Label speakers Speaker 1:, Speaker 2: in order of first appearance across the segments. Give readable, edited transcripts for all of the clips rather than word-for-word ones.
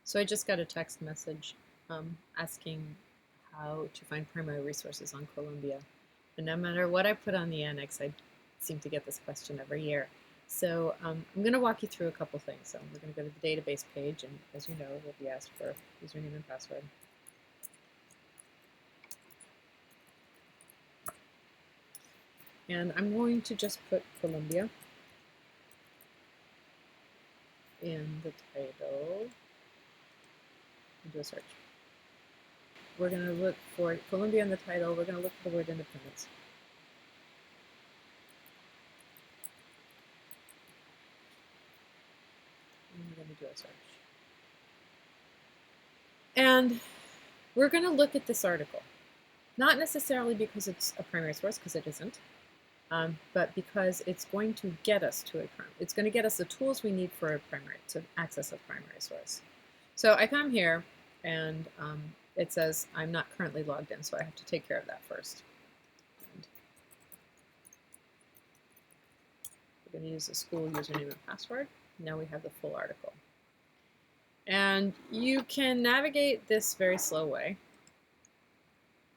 Speaker 1: So I just got a text message asking how to find primary resources on Columbia. And no matter what I put on the annex, I seem to get this question every year. So I'm going to walk you through a couple things. So we're going to go to the database page, and as you know, we'll be asked for username and password. And I'm going to just put Columbia in the title and do a search. We're going to look for Columbia in the title. We're going to look for the word independence. And we're going to do a search. And we're going to look at this article, not necessarily because it's a primary source, because it isn't, but because it's going to get us to a primary. It's going to get us the tools we need for a primary, to access a primary source. So I come here, and it says I'm not currently logged in, so I have to take care of that first. And we're going to use the school username and password. Now we have the full article. And you can navigate this very slow way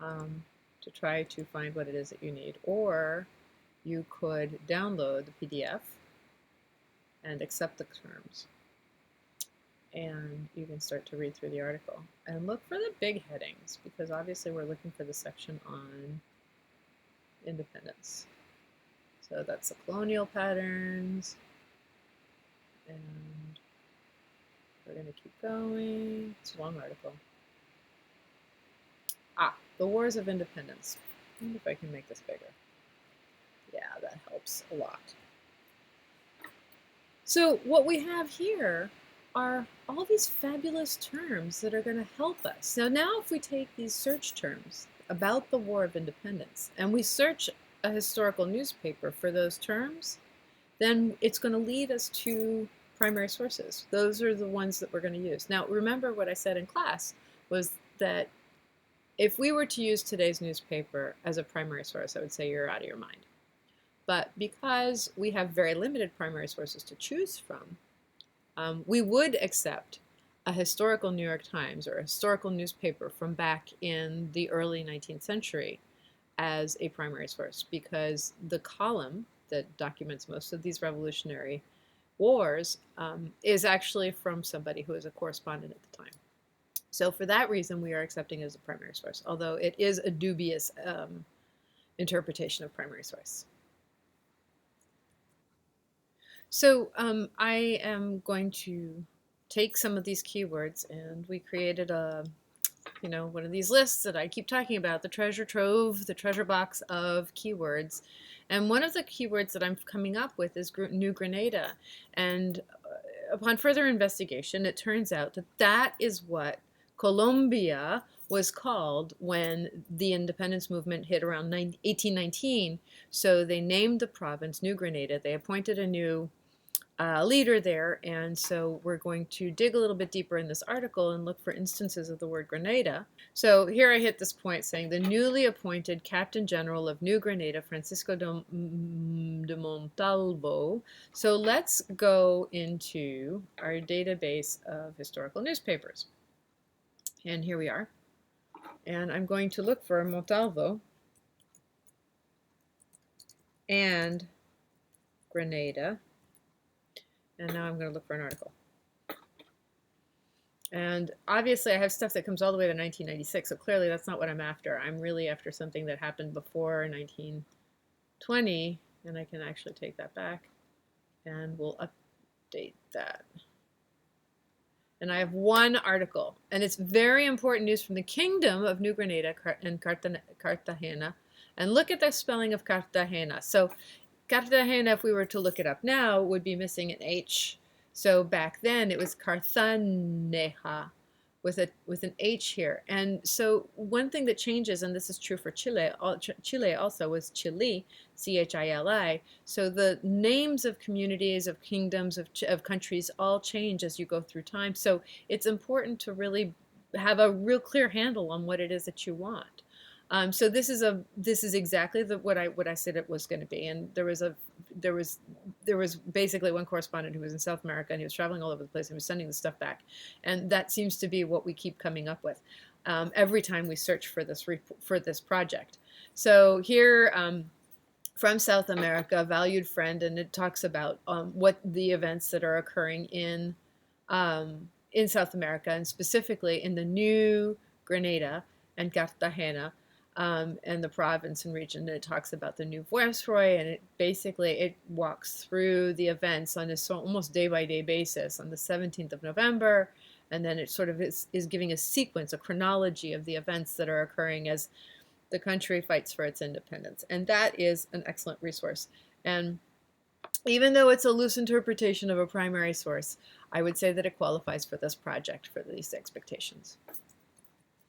Speaker 1: to try to find what it is that you need, or you could download the PDF and accept the terms, and you can start to read through the article and look for the big headings, because obviously we're looking for the section on independence. So that's the colonial patterns, and we're going to keep going. It's a long article. The Wars of Independence. I wonder if I can make this bigger. Yeah, that helps a lot. So what we have here are all these fabulous terms that are going to help us. So now if we take these search terms about the War of Independence and we search a historical newspaper for those terms, then it's going to lead us to primary sources. Those are the ones that we're going to use. Now remember what I said in class was that if we were to use today's newspaper as a primary source, I would say you're out of your mind. But because we have very limited primary sources to choose from, we would accept a historical New York Times or a historical newspaper from back in the early 19th century as a primary source, because the column that documents most of these revolutionary wars is actually from somebody who is a correspondent at the time. So for that reason, we are accepting it as a primary source, although it is a dubious interpretation of primary source. So I am going to take some of these keywords, and we created a, one of these lists that I keep talking about, the treasure trove, the treasure box of keywords. And one of the keywords that I'm coming up with is New Granada. And upon further investigation, it turns out that that is what Colombia was called when the independence movement hit around 1819. So they named the province New Granada. They appointed a new leader there, and so we're going to dig a little bit deeper in this article and look for instances of the word Granada. So here I hit this point saying the newly appointed Captain General of New Granada, Francisco de Montalvo. So let's go into our database of historical newspapers. And here we are. And I'm going to look for Montalvo and Granada. And now I'm going to look for an article. And obviously I have stuff that comes all the way to 1996, so clearly that's not what I'm after. I'm really after something that happened before 1920, and I can actually take that back, and we'll update that. And I have one article, and it's very important news from the Kingdom of New Granada and Cartagena. And look at the spelling of Cartagena. So Cartagena, if we were to look it up now, would be missing an H. So back then it was Carthaneja with an H here. And so one thing that changes, and this is true for Chile, Chile also was Chile, C-H-I-L-I. So the names of communities, of kingdoms, of countries all change as you go through time. So it's important to really have a real clear handle on what it is that you want. So this is exactly what I said it was going to be. And there was basically one correspondent who was in South America, and he was traveling all over the place and he was sending the stuff back. And that seems to be what we keep coming up with every time we search for this project. So here, from South America, valued friend, and it talks about what the events that are occurring in South America, and specifically in the New Grenada and Cartagena, and the province and region. And it talks about the new viceroy, and it walks through the events on this almost day by day basis on the 17th of November, and then it sort of is giving a sequence, a chronology of the events that are occurring as the country fights for its independence. And that is an excellent resource. And even though it's a loose interpretation of a primary source, I would say that it qualifies for this project for these expectations.